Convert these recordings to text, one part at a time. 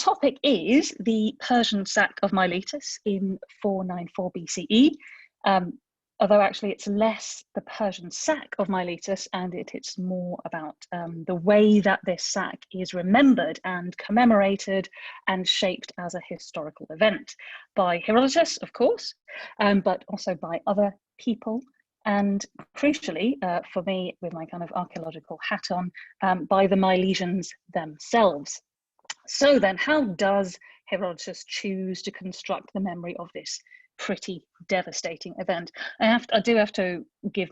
topic is the Persian sack of Miletus in 494 BCE. Although actually it's less the Persian sack of Miletus, and it's more about the way that this sack is remembered and commemorated and shaped as a historical event by Herodotus, of course, but also by other people. And crucially, for me, with my kind of archaeological hat on, by the Milesians themselves. So then, how does Herodotus choose to construct the memory of this pretty devastating event? I do have to give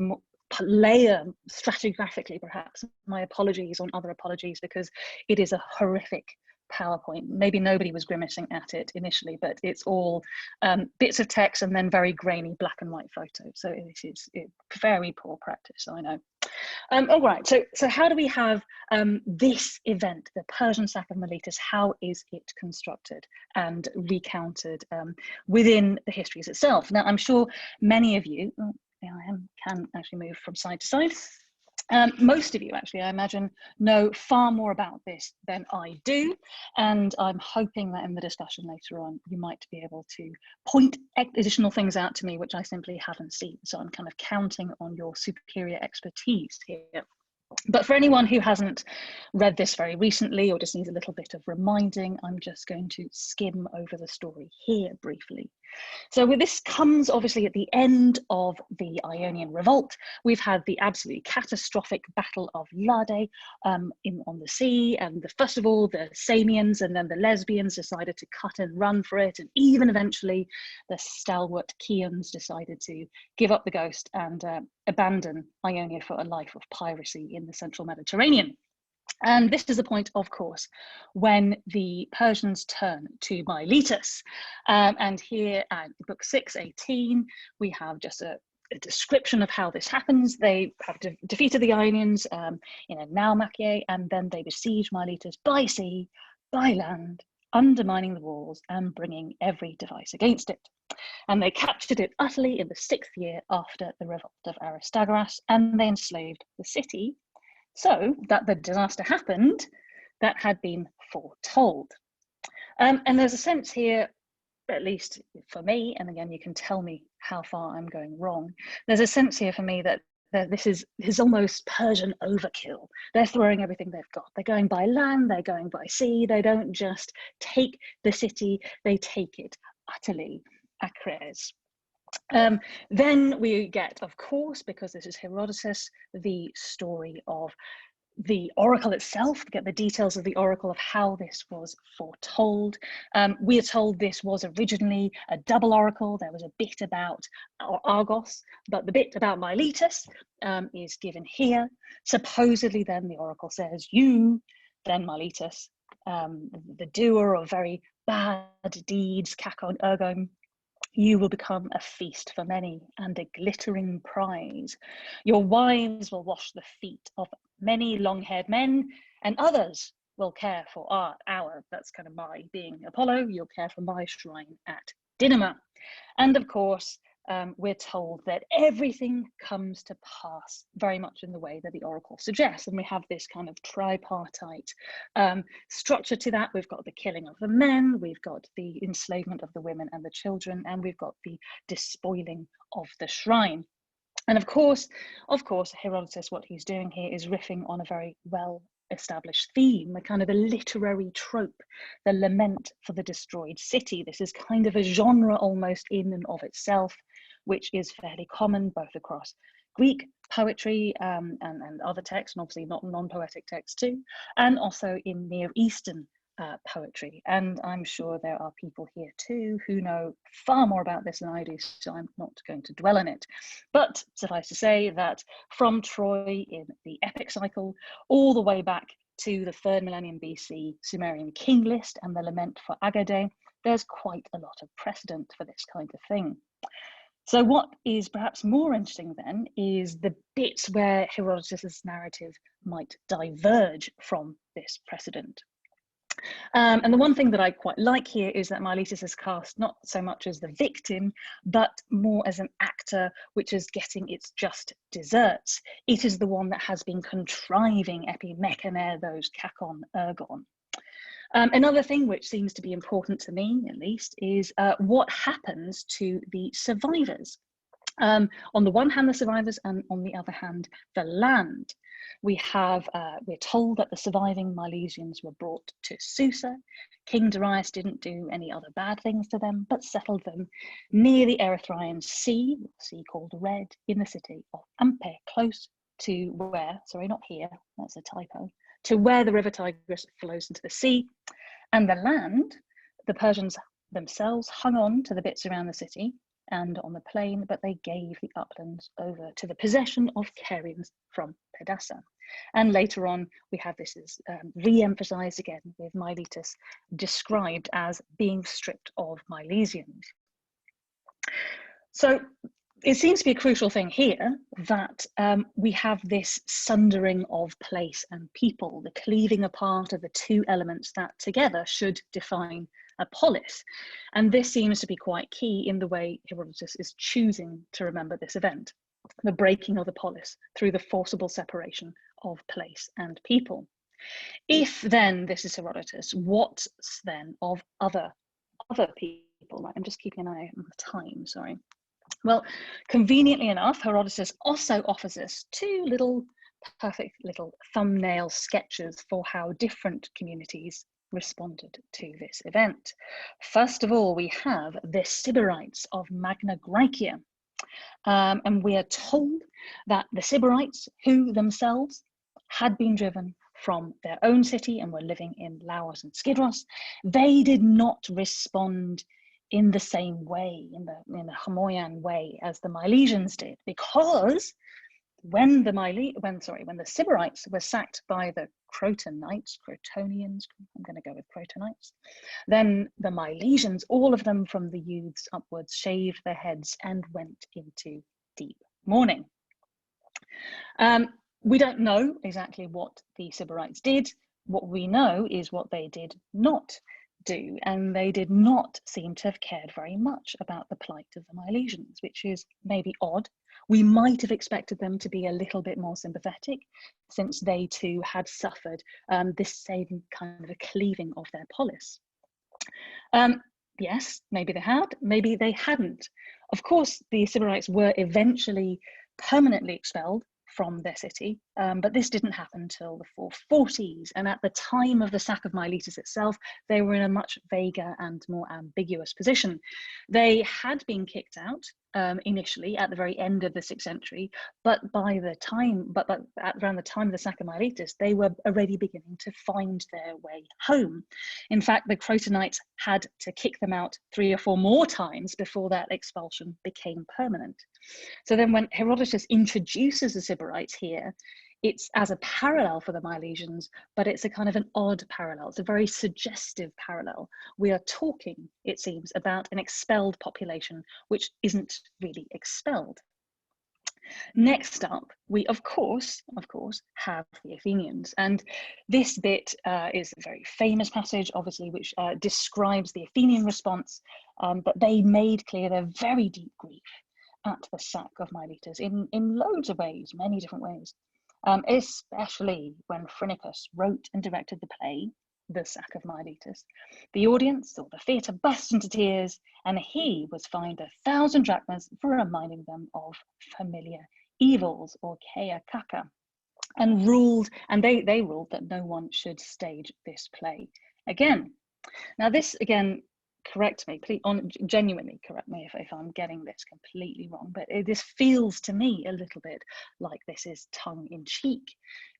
layer stratigraphically, perhaps, my apologies on other apologies, because it is a horrific PowerPoint. Maybe nobody was grimacing at it initially, but it's all bits of text and then very grainy black and white photos. So it is very poor practice, I know. All right, so how do we have this event, the Persian sack of Miletus, how is it constructed and recounted within the histories itself? Now, I'm sure many of you, can actually move from side to side. Most of you, actually, I imagine, know far more about this than I do, and I'm hoping that in the discussion later on, you might be able to point additional things out to me which I simply haven't seen. So I'm kind of counting on your superior expertise here. But for anyone who hasn't read this very recently or just needs a little bit of reminding, I'm just going to skim over the story here briefly. So this comes obviously at the end of the Ionian Revolt. We've had the absolutely catastrophic Battle of Lade on the sea, and first of all the Samians and then the Lesbians decided to cut and run for it, and even eventually the stalwart Chians decided to give up the ghost and abandon Ionia for a life of piracy in the central Mediterranean. And this is the point, of course, when the Persians turn to Miletus. And here at book 6:18, we have just a description of how this happens. They have defeated the Ionians in a Naumachie, and then they besiege Miletus by sea, by land, undermining the walls and bringing every device against it. And they captured it utterly in the 6th year after the revolt of Aristagoras, and they enslaved the city, so that the disaster happened that had been foretold. And there's a sense here, at least for me, and again, you can tell me how far I'm going wrong, there's a sense here for me that this is almost Persian overkill. They're throwing everything they've got. They're going by land, they're going by sea. They don't just take the city, they take it utterly acres. Then we get, of course, because this is Herodotus, the story of the oracle itself, to get the details of the oracle of how this was foretold. We are told this was originally a double oracle. There was a bit about Argos, but the bit about Miletus is given here. Supposedly then the oracle says, you, then Miletus, the doer of very bad deeds, kakon ergon, you will become a feast for many and a glittering prize. Your wives will wash the feet of many long-haired men, and others will care for our, that's kind of my being Apollo, you'll care for my shrine at Dynama. And of course, we're told that everything comes to pass very much in the way that the oracle suggests. And we have this kind of tripartite structure to that. We've got the killing of the men, we've got the enslavement of the women and the children, and we've got the despoiling of the shrine. And of course, Herodotus, what he's doing here is riffing on a very well-established theme, a kind of a literary trope, the lament for the destroyed city. This is kind of a genre almost in and of itself, which is fairly common both across Greek poetry and other texts, and obviously not non-poetic texts too, and also in Near Eastern poetry. And I'm sure there are people here too who know far more about this than I do, so I'm not going to dwell on it. But suffice to say that from Troy in the epic cycle all the way back to the 3rd millennium BC Sumerian king list and the lament for Agade, there's quite a lot of precedent for this kind of thing. So what is perhaps more interesting then is the bits where Herodotus's narrative might diverge from this precedent. And the one thing that I quite like here is that Miletus is cast not so much as the victim, but more as an actor which is getting its just deserts. It is the one that has been contriving epi mechane those kakon ergon. Another thing which seems to be important to me, at least, is what happens to the survivors. On the one hand, the survivors, and on the other hand, the land. We're told that the surviving Milesians were brought to Susa. King Darius didn't do any other bad things to them, but settled them near the Erythraean Sea, called Red, in the city of Ampe, close to where, sorry, not here, that's a typo, to where the river Tigris flows into the sea. And the land, the Persians themselves hung on to the bits around the city and on the plain, but they gave the uplands over to the possession of Carians from Pedassa. And later on, we have this is re-emphasized again with Miletus described as being stripped of Milesians. So it seems to be a crucial thing here that we have this sundering of place and people, the cleaving apart of the two elements that together should define a polis. And this seems to be quite key in the way Herodotus is choosing to remember this event, the breaking of the polis through the forcible separation of place and people. If then this is Herodotus, what then of other people? Right, I'm just keeping an eye on the time, sorry. Well, conveniently enough, Herodotus also offers us two perfect little thumbnail sketches for how different communities responded to this event. First of all, we have the Sybarites of Magna Graecia. And we are told that the Sybarites, who themselves had been driven from their own city and were living in Laos and Skidros, they did not respond in the same way, in the Homoian way as the Milesians did, because when the Sybarites were sacked by the Crotonians, I'm going to go with Crotonites, then the Milesians, all of them from the youths upwards, shaved their heads and went into deep mourning. We don't know exactly what the Sybarites did. What we know is what they did not do, and they did not seem to have cared very much about the plight of the Milesians, which is maybe odd. We might have expected them to be a little bit more sympathetic, since they too had suffered this same kind of a cleaving of their polis. Yes, maybe they had, maybe they hadn't. Of course, the Sybarites were eventually permanently expelled from their city, but this didn't happen until the 440s, and at the time of the sack of Miletus itself, they were in a much vaguer and more ambiguous position. They had been kicked out initially at the very end of the 6th century, but around the time of the sack of Miletus, they were already beginning to find their way home. In fact, the Crotonites had to kick them out 3 or 4 more times before that expulsion became permanent. So then when Herodotus introduces the Sybarites here, it's as a parallel for the Milesians, but it's a kind of an odd parallel. It's a very suggestive parallel. We are talking, it seems, about an expelled population which isn't really expelled. Next up, we of course have the Athenians, and this bit is a very famous passage, obviously, which describes the Athenian response, but they made clear their very deep grief at the sack of Miletus in loads of ways, many different ways. Especially when Phrynichus wrote and directed the play, The Sack of Miletus. The audience or the theatre burst into tears, and he was fined 1,000 drachmas for reminding them of familiar evils, or kea kaka, and they ruled that no one should stage this play again. Now this again, correct me, please, genuinely correct me if I'm getting this completely wrong, but this feels to me a little bit like this is tongue-in-cheek.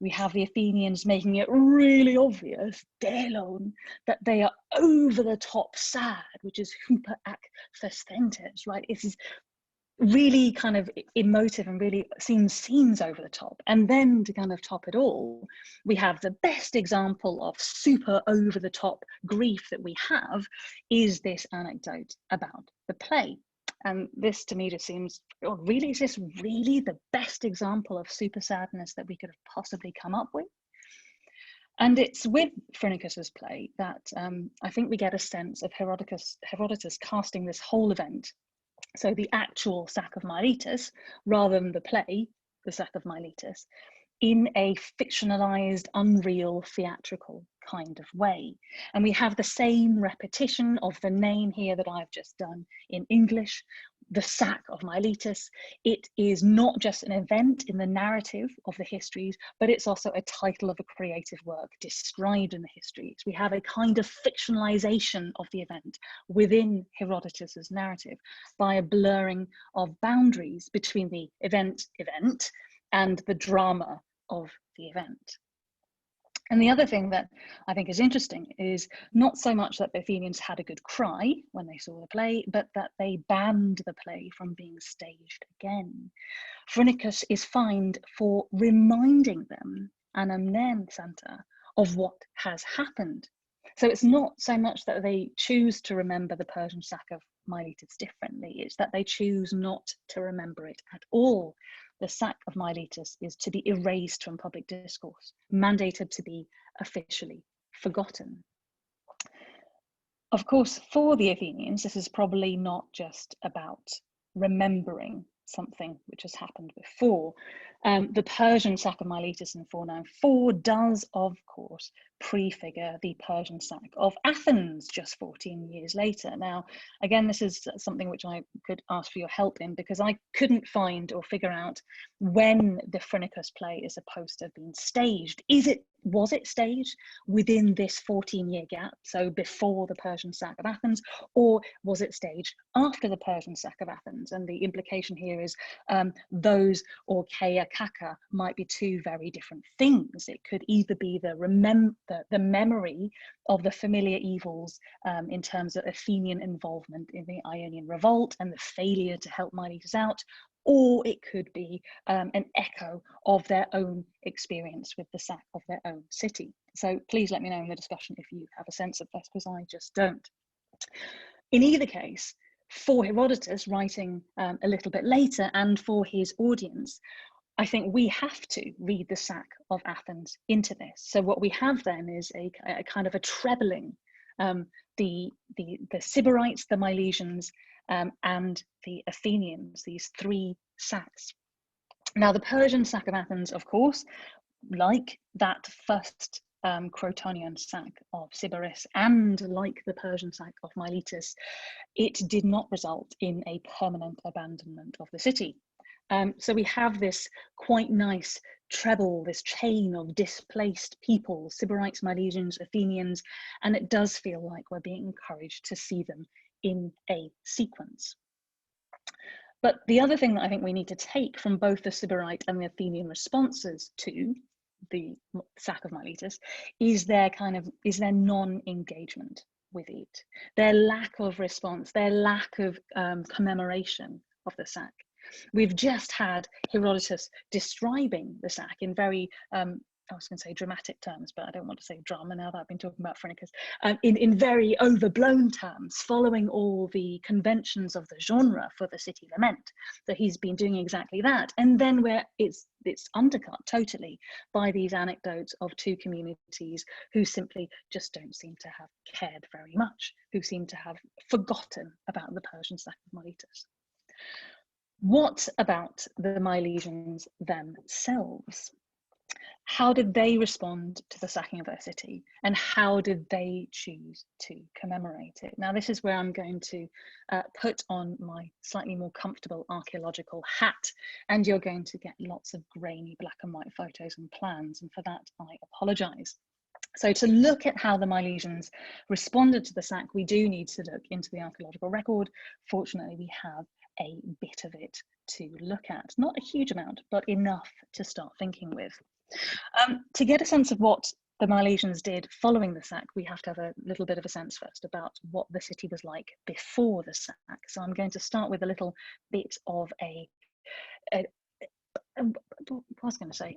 We have the Athenians making it really obvious, delon, that they are over the top sad, which is huper ac thesthentes, right? It is really kind of emotive and really seems over the top. And then to kind of top it all, we have the best example of super over the top grief that we have is this anecdote about the play. And this to me just seems, really, is this really the best example of super sadness that we could have possibly come up with? And it's with Phrynichus's play that I think we get a sense of Herodotus casting this whole event, so the actual sack of Miletus, rather than the play, The Sack of Miletus, in a fictionalized, unreal, theatrical kind of way. And we have the same repetition of the name here that I've just done in English, the sack of Miletus. It is not just an event in the narrative of the histories, but it's also a title of a creative work described in the histories. We have a kind of fictionalization of the event within Herodotus's narrative by a blurring of boundaries between the event and the drama of the event. And the other thing that I think is interesting is not so much that the Athenians had a good cry when they saw the play, but that they banned the play from being staged again. Phrynichus is fined for reminding them, anamnem Santa, of what has happened. So it's not so much that they choose to remember the Persian sack of Miletus differently, it's that they choose not to remember it at all. The sack of Miletus is to be erased from public discourse, mandated to be officially forgotten. Of course, for the Athenians, this is probably not just about remembering something which has happened before. The Persian sack of Miletus in 494 does, of course, prefigure the Persian sack of Athens just 14 years later. Now, again, this is something which I could ask for your help in, because I couldn't find or figure out when the Phrynichus play is supposed to have been staged. Was it staged within this 14-year gap, so before the Persian sack of Athens, or was it staged after the Persian sack of Athens? And the implication here is those or Kea Kaka might be two very different things. It could either be the memory of the familiar evils in terms of Athenian involvement in the Ionian Revolt and the failure to help Miletus out, or it could be an echo of their own experience with the sack of their own city. So please let me know in the discussion if you have a sense of this, because I just don't. In either case, for Herodotus, writing a little bit later, and for his audience, I think we have to read the sack of Athens into this. So what we have then is a kind of a trebling. The Sybarites, the Milesians, and the Athenians, these three sacks. Now, the Persian sack of Athens, of course, like that first Crotonian sack of Sybaris, and like the Persian sack of Miletus, it did not result in a permanent abandonment of the city. So we have this quite nice treble, this chain of displaced people, Sybarites, Milesians, Athenians, and it does feel like we're being encouraged to see them in a sequence. But the other thing that I think we need to take from both the Sybarite and the Athenian responses to the sack of Miletus is their non-engagement with it, their lack of response, their lack of commemoration of the sack. We've just had Herodotus describing the sack in very, I was going to say dramatic terms, but I don't want to say drama now that I've been talking about Phrynichus, in very overblown terms, following all the conventions of the genre for the city lament. So he's been doing exactly that. And then where it's undercut totally by these anecdotes of two communities who simply just don't seem to have cared very much, who seem to have forgotten about the Persian sack of Miletus. What about the Milesians themselves? How did they respond to the sacking of their city, and how did they choose to commemorate it? Now, this is where I'm going to put on my slightly more comfortable archaeological hat, and you're going to get lots of grainy black and white photos and plans, and for that I apologise. So to look at how the Milesians responded to the sack, we do need to look into the archaeological record. Fortunately, we have a bit of it to look at. Not a huge amount, but enough to start thinking with. To get a sense of what the Milesians did following the sack, we have to have a little bit of a sense first about what the city was like before the sack. So I'm going to start with a little bit of a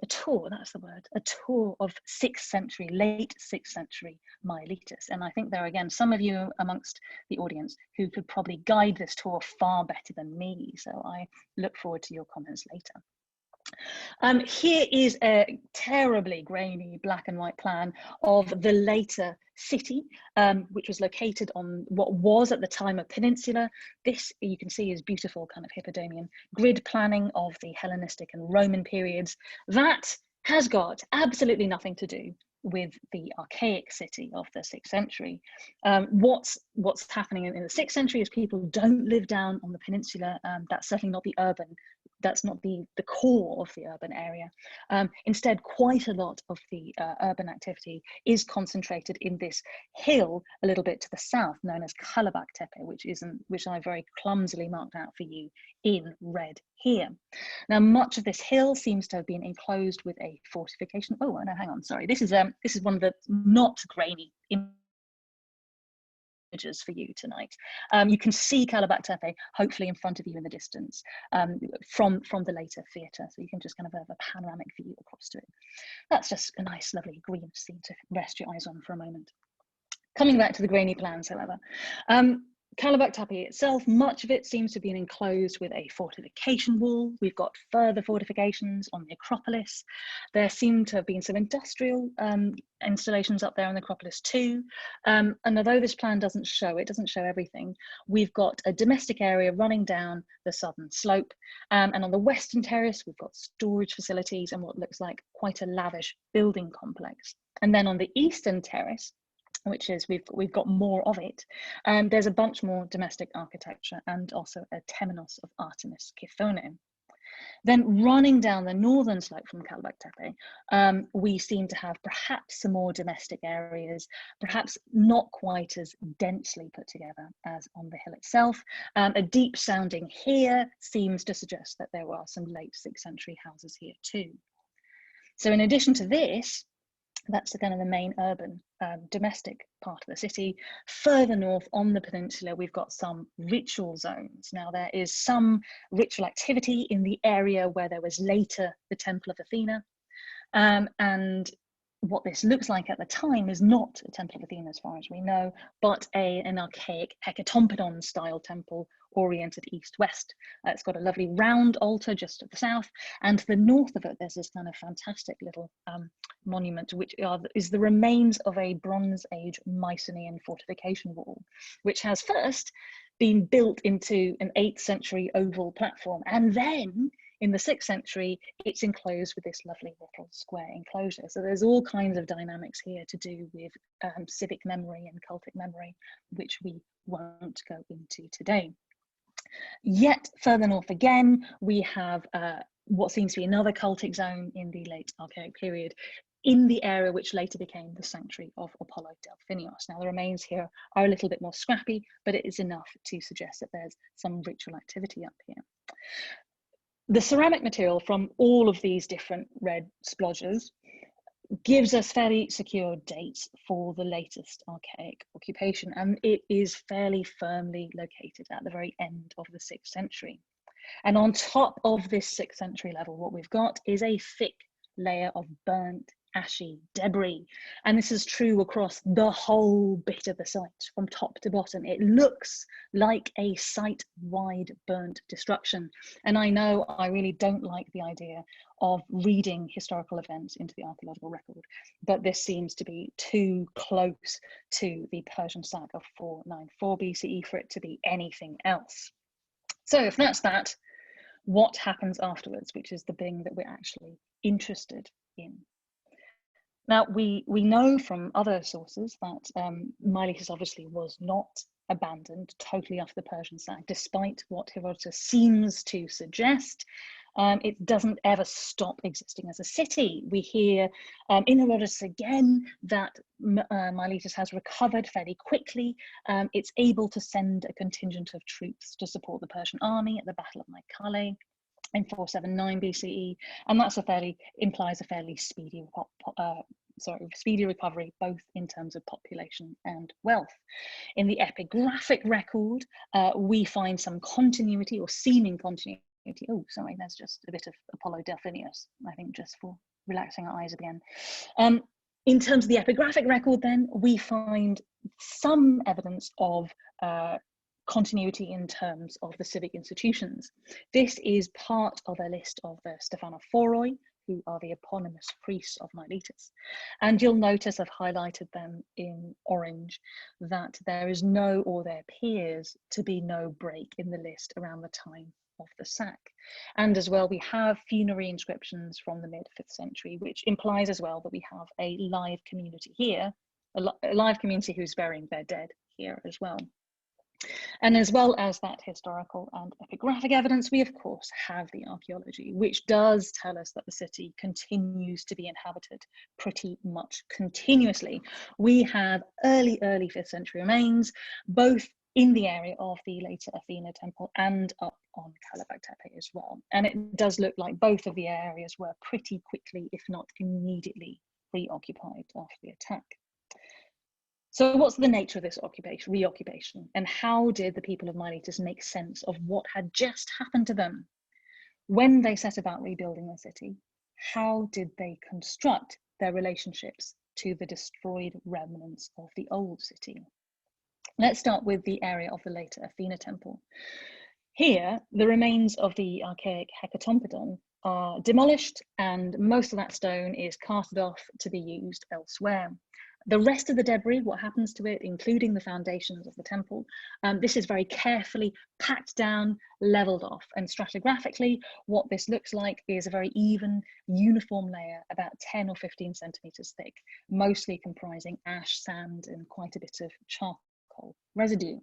tour, that's the word, a tour of 6th century, late 6th century Miletus. And I think there are, again, some of you amongst the audience who could probably guide this tour far better than me. So I look forward to your comments later. Here is a terribly grainy black and white plan of the later city, which was located on what was at the time a peninsula. This, you can see, is beautiful kind of Hippodamian grid planning of the Hellenistic and Roman periods. That has got absolutely nothing to do with the archaic city of the 6th century. What's happening in the 6th century is people don't live down on the peninsula. That's certainly not the urban, that's not the core of the urban area. Instead, quite a lot of the urban activity is concentrated in this hill a little bit to the south, known as Cultic Tepe, which I very clumsily marked out for you in red here. Now, much of this hill seems to have been enclosed with a fortification. Oh, no, hang on, sorry. This is one of the not grainy images for you tonight. You can see Cultic Tepe hopefully in front of you in the distance from the later theatre, so you can just kind of have a panoramic view across to it. That's just a nice, lovely green scene to rest your eyes on for a moment. Coming back to the grainy plans, however, Cultic Tepe itself, much of it seems to be enclosed with a fortification wall. We've got further fortifications on the Acropolis. There seem to have been some industrial installations up there on the Acropolis too. And although this plan doesn't show everything, we've got a domestic area running down the southern slope. And on the western terrace, we've got storage facilities and what looks like quite a lavish building complex. And then on the eastern terrace, which is we've got more of it, there's a bunch more domestic architecture and also a temenos of Artemis Chthone. Then running down the northern slope from Cultic Tepe, we seem to have perhaps some more domestic areas, perhaps not quite as densely put together as on the hill itself. A deep sounding here seems to suggest that there were some late 6th century houses here too. So in addition to this, that's the kind of the main urban domestic part of the city. Further north on the peninsula, we've got some ritual zones. Now, there is some ritual activity in the area where there was later the Temple of Athena. And what this looks like at the time is not a Temple of Athena as far as we know, but an archaic Hecatompedon style temple oriented east-west. It's got a lovely round altar just to the south, and to the north of it there's this kind of fantastic little monument, which is the remains of a Bronze Age Mycenaean fortification wall, which has first been built into an 8th century oval platform, and then in the 6th century, it's enclosed with this lovely little square enclosure. So there's all kinds of dynamics here to do with civic memory and cultic memory, which we won't go into today. Yet further north again, we have what seems to be another cultic zone in the late Archaic period, in the area which later became the sanctuary of Apollo Delphinios. Now, the remains here are a little bit more scrappy, but it is enough to suggest that there's some ritual activity up here. The ceramic material from all of these different red splodges gives us fairly secure dates for the latest archaic occupation, and it is fairly firmly located at the very end of the 6th century. And on top of this 6th century level, what we've got is a thick layer of burnt, ashy debris. And this is true across the whole bit of the site, from top to bottom. It looks like a site-wide burnt destruction. And I know I really don't like the idea of reading historical events into the archaeological record, but this seems to be too close to the Persian sack of 494 BCE for it to be anything else. So if that's that, what happens afterwards, which is the thing that we're actually interested in. Now, we know from other sources that Miletus obviously was not abandoned totally after the Persian sack, despite what Herodotus seems to suggest. It doesn't ever stop existing as a city. We hear in Herodotus again that Miletus has recovered fairly quickly. It's able to send a contingent of troops to support the Persian army at the Battle of Mycale in 479 BCE, and that's implies a fairly speedy recovery, both in terms of population and wealth. In the epigraphic record, we find some continuity or seeming continuity. Oh, sorry, there's just a bit of Apollo Delphinios, I think, just for relaxing our eyes again. In terms of the epigraphic record, then, we find some evidence of continuity in terms of the civic institutions. This is part of a list of the Stephanophoroi, who are the eponymous priests of Miletus. And you'll notice I've highlighted them in orange, that there is no, or there appears to be no break in the list around the time of the sack. And as well, we have funerary inscriptions from the mid-5th century, which implies as well that we have a live community here, a live community who's burying their dead here as well. And as well as that historical and epigraphic evidence, we of course have the archaeology, which does tell us that the city continues to be inhabited pretty much continuously. We have early 5th century remains, both in the area of the later Athena temple and up on Kalabag Tepe as well. And it does look like both of the areas were pretty quickly, if not immediately, reoccupied after the attack. So what's the nature of this reoccupation, and how did the people of Miletus make sense of what had just happened to them? When they set about rebuilding the city, how did they construct their relationships to the destroyed remnants of the old city? Let's start with the area of the later Athena temple. Here, the remains of the archaic Hecatompedon are demolished, and most of that stone is carted off to be used elsewhere. The rest of the debris, what happens to it, including the foundations of the temple, this is very carefully packed down, leveled off. And stratigraphically, what this looks like is a very even, uniform layer, about 10 or 15 centimeters thick, mostly comprising ash, sand, and quite a bit of charcoal residue.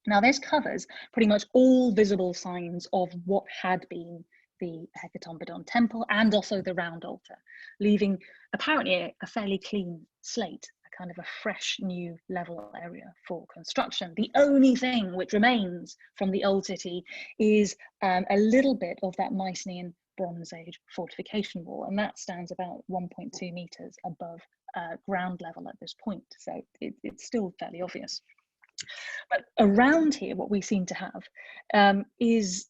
Now, this covers pretty much all visible signs of what had been the Hecatompedon temple and also the round altar, leaving apparently a fairly clean slate, a kind of a fresh new level area for construction. The only thing which remains from the old city is a little bit of that Mycenaean Bronze Age fortification wall, and that stands about 1.2 meters above ground level at this point, so it's still fairly obvious. But around here, what we seem to have is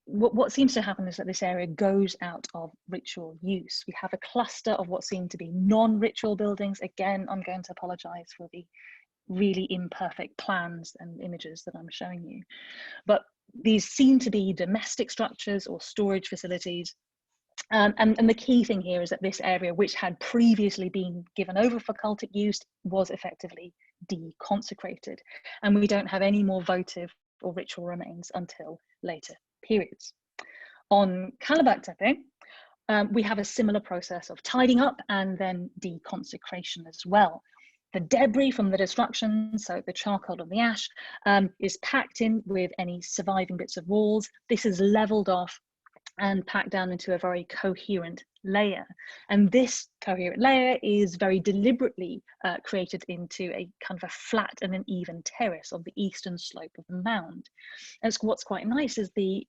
what seems to happen is that this area goes out of ritual use. We have a cluster of what seem to be non-ritual buildings. Again, I'm going to apologize for the really imperfect plans and images that I'm showing you. But these seem to be domestic structures or storage facilities. And the key thing here is that this area, which had previously been given over for cultic use, was effectively deconsecrated. And we don't have any more votive or ritual remains until later periods. On Kalabag Tepe, we have a similar process of tidying up and then deconsecration as well. The debris from the destruction, so the charcoal and the ash, is packed in with any surviving bits of walls. This is leveled off and packed down into a very coherent layer. And this coherent layer is very deliberately created into a kind of a flat and an even terrace on the eastern slope of the mound. And what's quite nice is the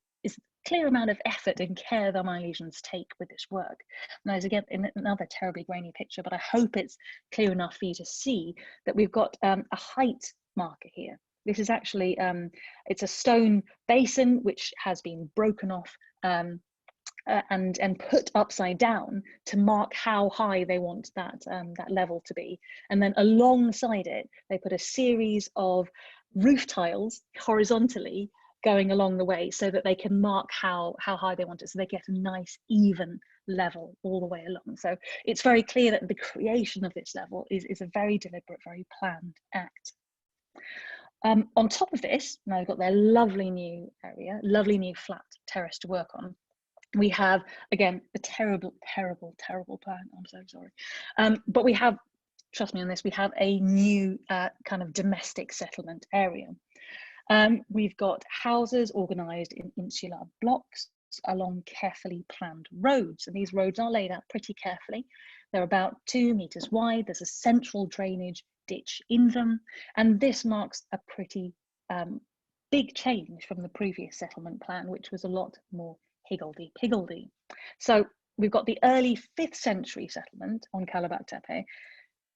clear amount of effort and care the Milesians take with this work. Now, there's again another terribly grainy picture, but I hope it's clear enough for you to see that we've got a height marker here. This is actually, it's a stone basin which has been broken off and put upside down to mark how high they want that level to be. And then alongside it, they put a series of roof tiles horizontally going along the way so that they can mark how high they want it, so they get a nice even level all the way along. So it's very clear that the creation of this level is a very deliberate, very planned act. On top of this, now we've got their lovely new area, lovely new flat terrace to work on. We have, again, a terrible plan. I'm so sorry. But we have, trust me on this, we have a new kind of domestic settlement area. We've got houses organized in insular blocks along carefully planned roads. And these roads are laid out pretty carefully. They're about 2 meters wide. There's a central drainage ditch in them. And this marks a pretty big change from the previous settlement plan, which was a lot more higgledy-piggledy. So we've got the early 5th century settlement on Kalabag Tepe,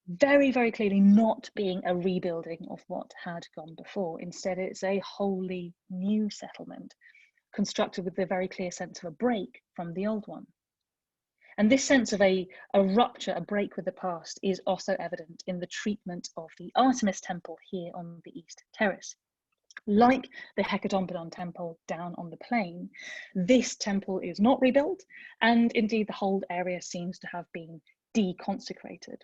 very, very clearly not being a rebuilding of what had gone before. Instead, it's a wholly new settlement, constructed with the very clear sense of a break from the old one. And this sense of a rupture, a break with the past, is also evident in the treatment of the Artemis temple here on the East Terrace. Like the Hecatompedon temple down on the plain, this temple is not rebuilt, and indeed the whole area seems to have been deconsecrated.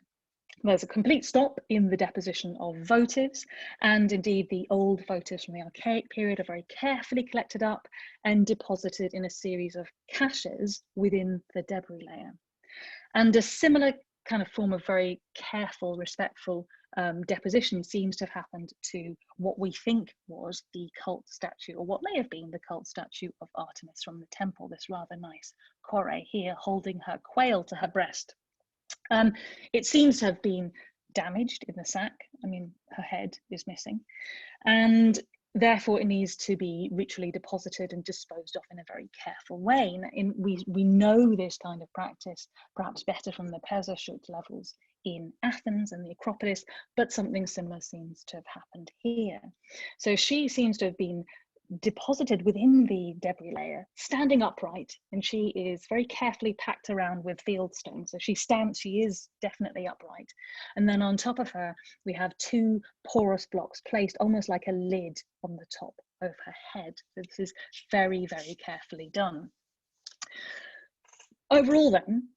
There's a complete stop in the deposition of votives, and indeed the old votives from the Archaic period are very carefully collected up and deposited in a series of caches within the debris layer. And a similar kind of form of very careful, respectful deposition seems to have happened to what we think was the cult statue, or what may have been the cult statue of Artemis from the temple, this rather nice Kore here holding her quail to her breast. It seems to have been damaged in the sack. I mean, her head is missing, and therefore it needs to be ritually deposited and disposed of in a very careful way. We know this kind of practice perhaps better from the Persian levels in Athens and the Acropolis, but something similar seems to have happened here. So she seems to have been deposited within the debris layer, standing upright, and she is very carefully packed around with field stones. So she is definitely upright. And then on top of her, we have two porous blocks placed almost like a lid on the top of her head. So this is very, very carefully done. Overall then,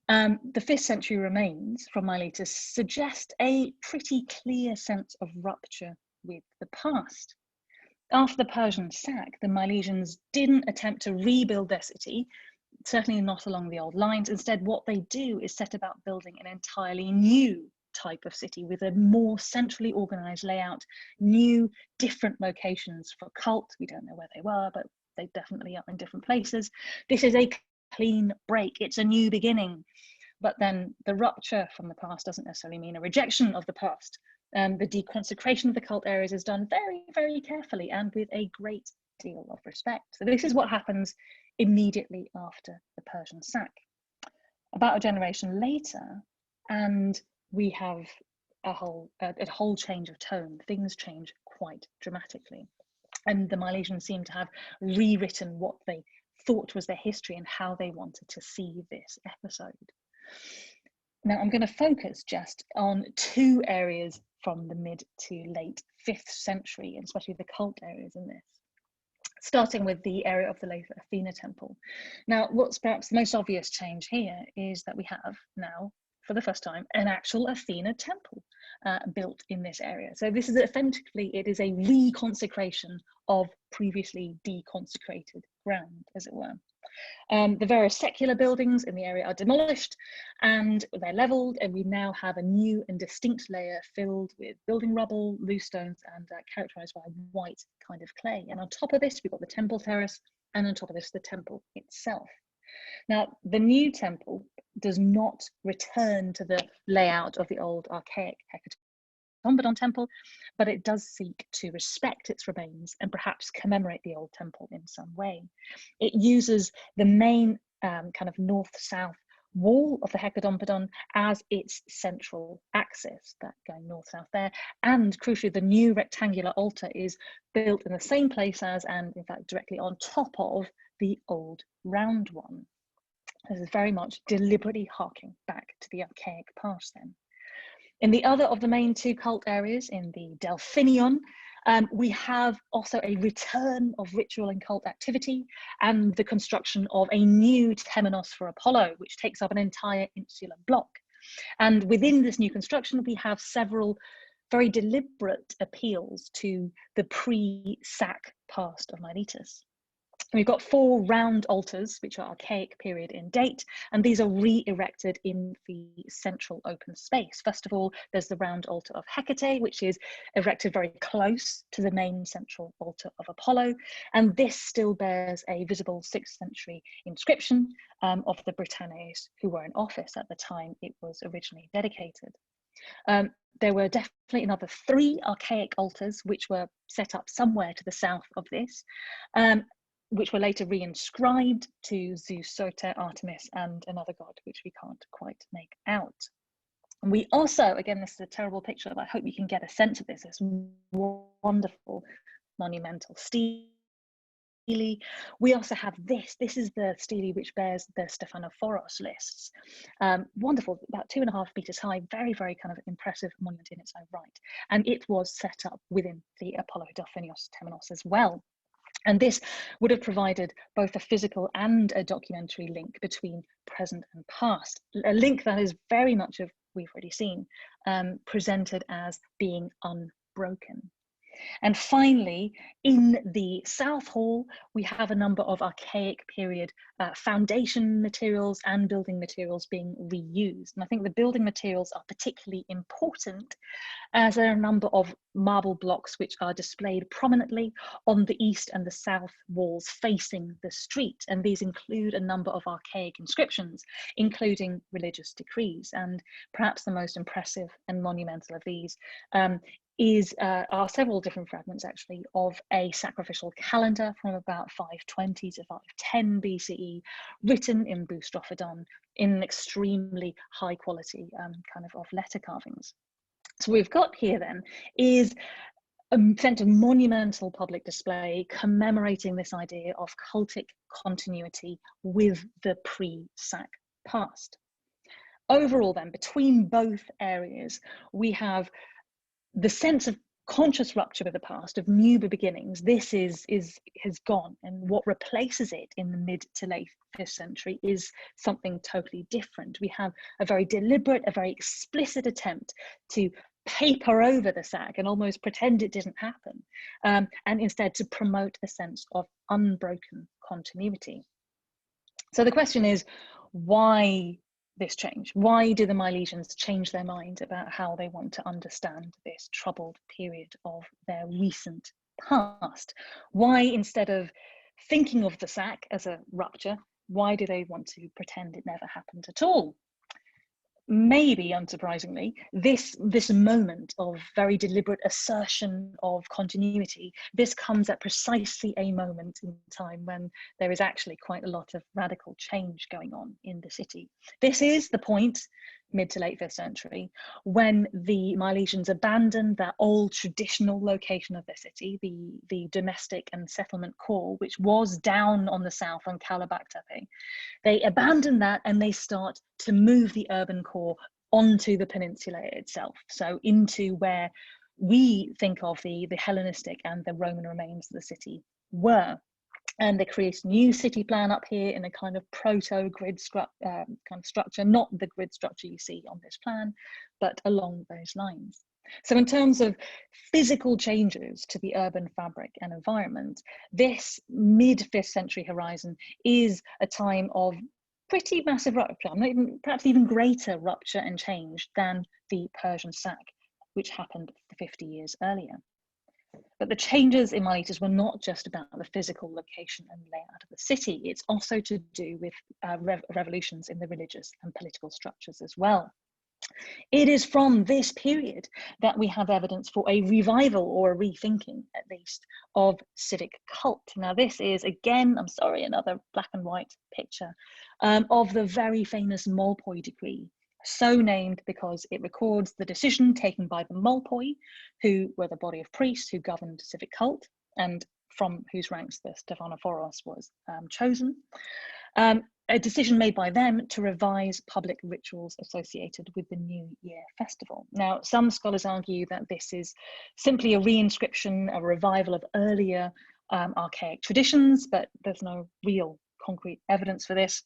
the 5th century remains from Miletus suggest a pretty clear sense of rupture with the past. After the Persian sack, the Milesians didn't attempt to rebuild their city, certainly not along the old lines. Instead, what they do is set about building an entirely new type of city with a more centrally organized layout, new, different locations for cult. We don't know where they were, but they definitely are in different places. This is a clean break. It's a new beginning. But then the rupture from the past doesn't necessarily mean a rejection of the past. The deconsecration of the cult areas is done very, very carefully and with a great deal of respect. So this is what happens immediately after the Persian sack. About a generation later, and we have a whole change of tone. Things change quite dramatically. And the Milesians seem to have rewritten what they thought was their history and how they wanted to see this episode. Now I'm going to focus just on two areas from the mid to late 5th century, and especially the cult areas in this, starting with the area of the late Athena temple. Now, what's perhaps the most obvious change here is that we have now, for the first time, an actual Athena temple built in this area. So this is effectively, it is a reconsecration of previously deconsecrated ground, as it were. The various secular buildings in the area are demolished and they're leveled, and we now have a new and distinct layer filled with building rubble, loose stones, and characterized by white kind of clay. And on top of this, we've got the temple terrace, and on top of this, the temple itself. Now, the new temple does not return to the layout of the old archaic Hecatomberon temple, but it does seek to respect its remains and perhaps commemorate the old temple in some way. It uses the main kind of north-south wall of the Hecatomberon as its central axis, that going north-south there, and crucially the new rectangular altar is built in the same place as, and in fact directly on top of, the old round one. This is very much deliberately harking back to the archaic past then. In the other of the main two cult areas, in the Delphinion, we have also a return of ritual and cult activity and the construction of a new temenos for Apollo, which takes up an entire insular block. And within this new construction, we have several very deliberate appeals to the pre-sack past of Miletus. We've got 4 round altars, which are archaic period in date, and these are re-erected in the central open space. First of all, there's the round altar of Hecate, which is erected very close to the main central altar of Apollo, and this still bears a visible 6th century inscription of the Britannes, who were in office at the time it was originally dedicated. There were definitely another 3 archaic altars, which were set up somewhere to the south of this, which were later re-inscribed to Zeus, Soter, Artemis, and another god, which we can't quite make out. And we also, again, this is a terrible picture, but I hope you can get a sense of this, this wonderful monumental stele. We also have this is the stele which bears the Stephanophoros lists. Wonderful, about 2.5 meters high, very, very kind of impressive monument in its own right. And it was set up within the Apollo Delphinios temenos as well. And this would have provided both a physical and a documentary link between present and past, a link that is very much we've already seen, presented as being unbroken. And finally, in the South Hall, we have a number of archaic period foundation materials and building materials being reused. And I think the building materials are particularly important as there are a number of marble blocks which are displayed prominently on the east and the south walls facing the street. And these include a number of archaic inscriptions, including religious decrees. And perhaps the most impressive and monumental of these are several different fragments actually of a sacrificial calendar from about 520 to 510 BCE, written in Boustrophodon in extremely high quality kind of letter carvings. So what we've got here then is a sense of monumental public display commemorating this idea of cultic continuity with the pre-sack past. Overall then, between both areas, we have the sense of conscious rupture with the past, of new beginnings. This has gone, and what replaces it in the mid to late 5th century is something totally different. We have a very deliberate, a very explicit attempt to paper over the sack and almost pretend it didn't happen, and instead to promote a sense of unbroken continuity. So the question is, why this change? Why do the Milesians change their mind about how they want to understand this troubled period of their recent past? Why, instead of thinking of the sack as a rupture, why do they want to pretend it never happened at all? Maybe, unsurprisingly, this moment of very deliberate assertion of continuity, this comes at precisely a moment in time when there is actually quite a lot of radical change going on in the city. This is the point, mid to late 5th century, when the Milesians abandon that old traditional location of their city, the domestic and settlement core, which was down on the south on Kalabaktepe. They abandon that and they start to move the urban core onto the peninsula itself, so into where we think of the Hellenistic and the Roman remains of the city were. And they create a new city plan up here in a kind of proto-grid kind of structure, not the grid structure you see on this plan, but along those lines. So in terms of physical changes to the urban fabric and environment, this mid-5th century horizon is a time of pretty massive rupture, perhaps even greater rupture and change than the Persian sack, which happened 50 years earlier. But the changes in Miletus were not just about the physical location and layout of the city, it's also to do with revolutions in the religious and political structures as well. It is from this period that we have evidence for a revival, or a rethinking at least, of civic cult. Now this is, again, I'm sorry, another black and white picture of the very famous Molpoi decree, so named because it records the decision taken by the Molpoi, who were the body of priests who governed civic cult, and from whose ranks the Stephanophoros was chosen. A decision made by them to revise public rituals associated with the New Year festival. Now, some scholars argue that this is simply a reinscription, a revival of earlier archaic traditions, but there's no real concrete evidence for this.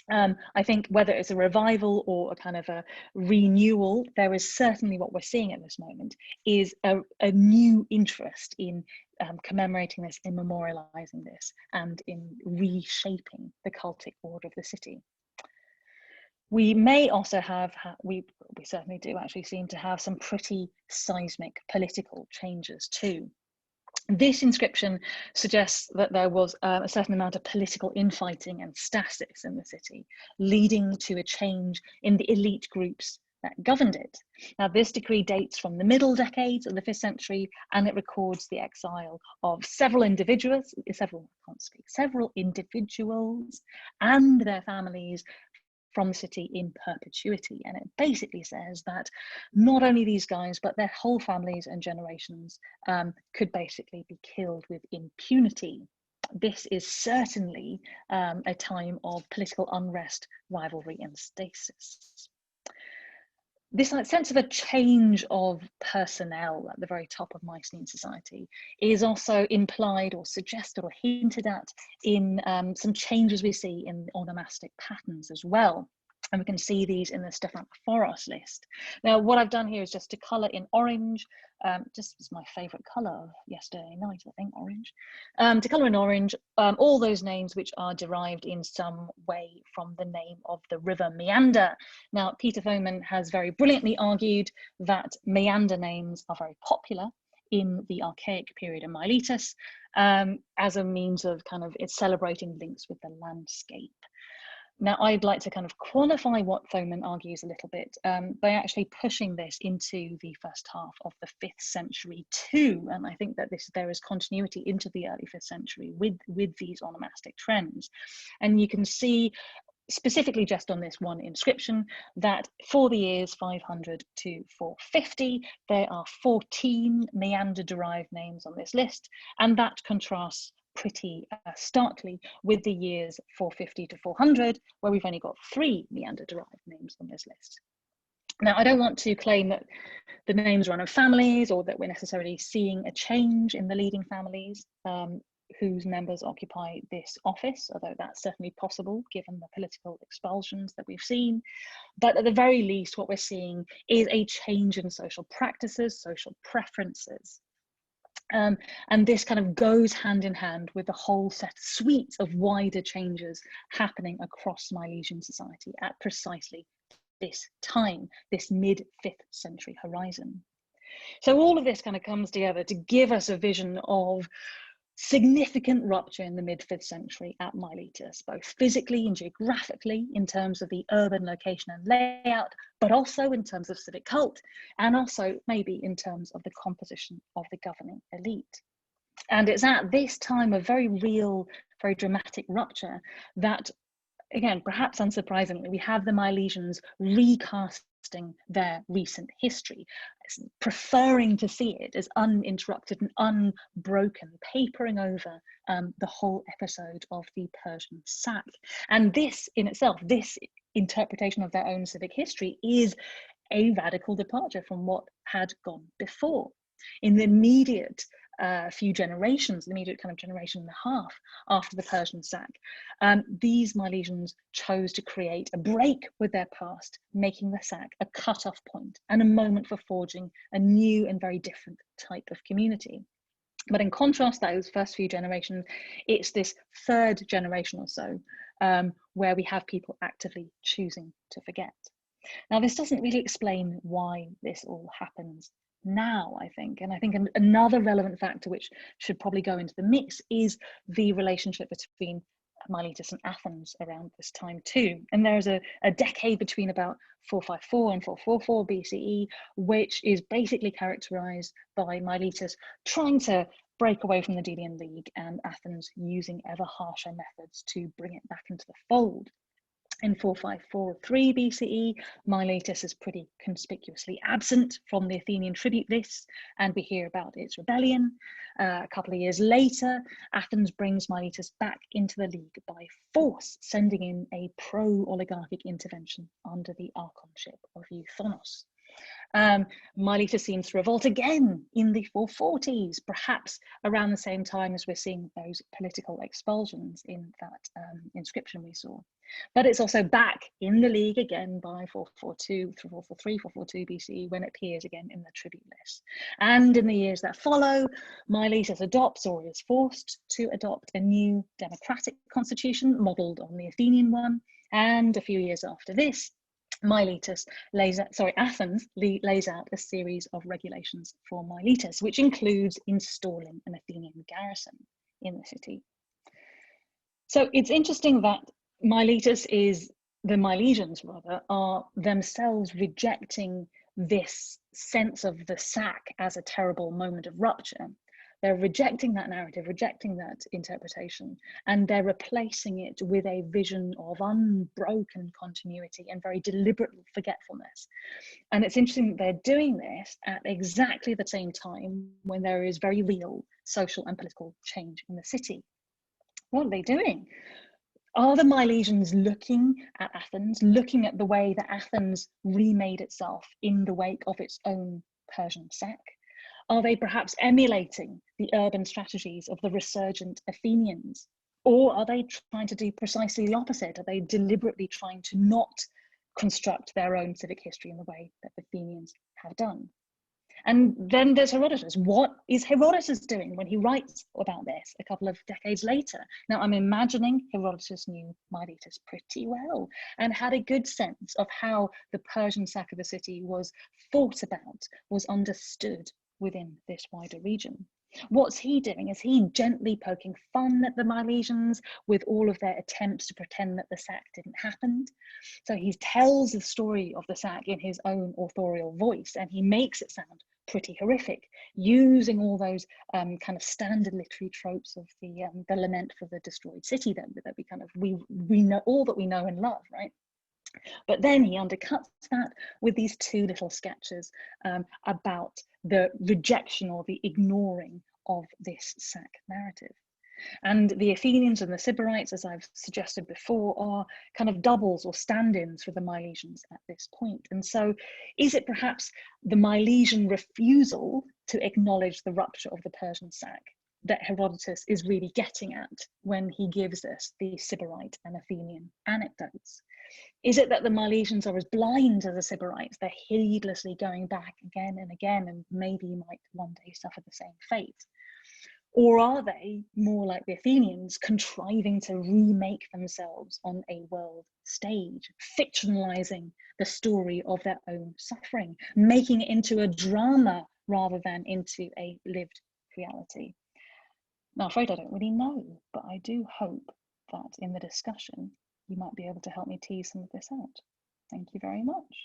I think whether it's a revival or a kind of a renewal, there is certainly, what we're seeing at this moment is a new interest in commemorating this, in memorializing this, and in reshaping the cultic order of the city. We may also have, we certainly do actually seem to have some pretty seismic political changes too. This inscription suggests that there was a certain amount of political infighting and stasis in the city, leading to a change in the elite groups that governed it. Now, this decree dates from the middle decades of the 5th century, and it records the exile of several individuals and their families from the city in perpetuity. And it basically says that not only these guys, but their whole families and generations could basically be killed with impunity. This is certainly a time of political unrest, rivalry, and stasis. This sense of a change of personnel at the very top of Mycenaean society is also implied or suggested or hinted at in some changes we see in onomastic patterns as well. And we can see these in the Stephanophoros list. Now, what I've done here is just to colour in orange, just was my favourite colour of yesterday night, I think, orange. To colour in orange, all those names which are derived in some way from the name of the river Meander. Now, Peter Foman has very brilliantly argued that Meander names are very popular in the archaic period of Miletus as a means of kind of it's celebrating links with the landscape. Now, I'd like to kind of qualify what Foman argues a little bit by actually pushing this into the first half of the 5th century too. And I think that there is continuity into the early 5th century with these onomastic trends. And you can see specifically just on this one inscription that for the years 500 to 450, there are 14 Meander-derived names on this list, and that contrasts pretty starkly with the years 450 to 400, where we've only got 3 Meander-derived names on this list. Now, I don't want to claim that the names run of families or that we're necessarily seeing a change in the leading families whose members occupy this office, although that's certainly possible given the political expulsions that we've seen. But at the very least, what we're seeing is a change in social practices, social preferences. And this kind of goes hand in hand with the whole suite of wider changes happening across Milesian society at precisely this time, this mid-5th century horizon. So all of this kind of comes together to give us a vision of significant rupture in the mid-5th century at Miletus, both physically and geographically in terms of the urban location and layout, but also in terms of civic cult, and also maybe in terms of the composition of the governing elite. And it's at this time of very real, very dramatic rupture that, again, perhaps unsurprisingly, we have the Milesians recasting their recent history, preferring to see it as uninterrupted and unbroken, papering over the whole episode of the Persian sack. And this in itself, this interpretation of their own civic history is a radical departure from what had gone before. In the immediate few generations, the immediate kind of generation and a half after the Persian sack, these Milesians chose to create a break with their past, making the sack a cut-off point and a moment for forging a new and very different type of community. But in contrast, those first few generations, it's this third generation or so where we have people actively choosing to forget. Now, this doesn't really explain why this all happens now, I think. And I think another relevant factor which should probably go into the mix is the relationship between Miletus and Athens around this time too. And there's a decade between about 454 and 444 BCE, which is basically characterized by Miletus trying to break away from the Delian League and Athens using ever harsher methods to bring it back into the fold. In 454-3 BCE, Miletus is pretty conspicuously absent from the Athenian tribute lists, and we hear about its rebellion. A couple of years later, Athens brings Miletus back into the league by force, sending in a pro-oligarchic intervention under the archonship of Euthyphros. Miletus seems to revolt again in the 440s, perhaps around the same time as we're seeing those political expulsions in that inscription we saw. But it's also back in the league again by 442, 443, 442 BCE when it appears again in the tribute list. And in the years that follow, Miletus adopts or is forced to adopt a new democratic constitution modelled on the Athenian one. And a few years after this, Athens lays out a series of regulations for Miletus, which includes installing an Athenian garrison in the city. So it's interesting that the Milesians are themselves rejecting this sense of the sack as a terrible moment of rupture. They're rejecting that narrative, rejecting that interpretation, and they're replacing it with a vision of unbroken continuity and very deliberate forgetfulness. And it's interesting that they're doing this at exactly the same time when there is very real social and political change in the city. What are they doing? Are the Milesians looking at Athens, looking at the way that Athens remade itself in the wake of its own Persian sack? Are they perhaps emulating the urban strategies of the resurgent Athenians? Or are they trying to do precisely the opposite? Are they deliberately trying to not construct their own civic history in the way that the Athenians have done. And then there's Herodotus. What is Herodotus doing when he writes about this a couple of decades later? Now, I'm imagining Herodotus knew Miletus pretty well and had a good sense of how the Persian sack of the city was thought about, was understood within this wider region. What's he doing? Is he gently poking fun at the Milesians with all of their attempts to pretend that the sack didn't happen? So he tells the story of the sack in his own authorial voice, and he makes it sound pretty horrific, using all those kind of standard literary tropes of the lament for the destroyed city that we know, all that we know and love, right? But then he undercuts that with these two little sketches about the rejection or the ignoring of this sack narrative. And the Athenians and the Sybarites, as I've suggested before, are kind of doubles or stand-ins for the Milesians at this point. And so is it perhaps the Milesian refusal to acknowledge the rupture of the Persian sack that Herodotus is really getting at when he gives us the Sybarite and Athenian anecdotes? Is it that the Milesians are as blind as the Sybarites? They're heedlessly going back again and again, and maybe might one day suffer the same fate? Or are they more like the Athenians, contriving to remake themselves on a world stage, fictionalizing the story of their own suffering, making it into a drama rather than into a lived reality? Now, I'm afraid I don't really know, but I do hope that in the discussion, you might be able to help me tease some of this out. Thank you very much.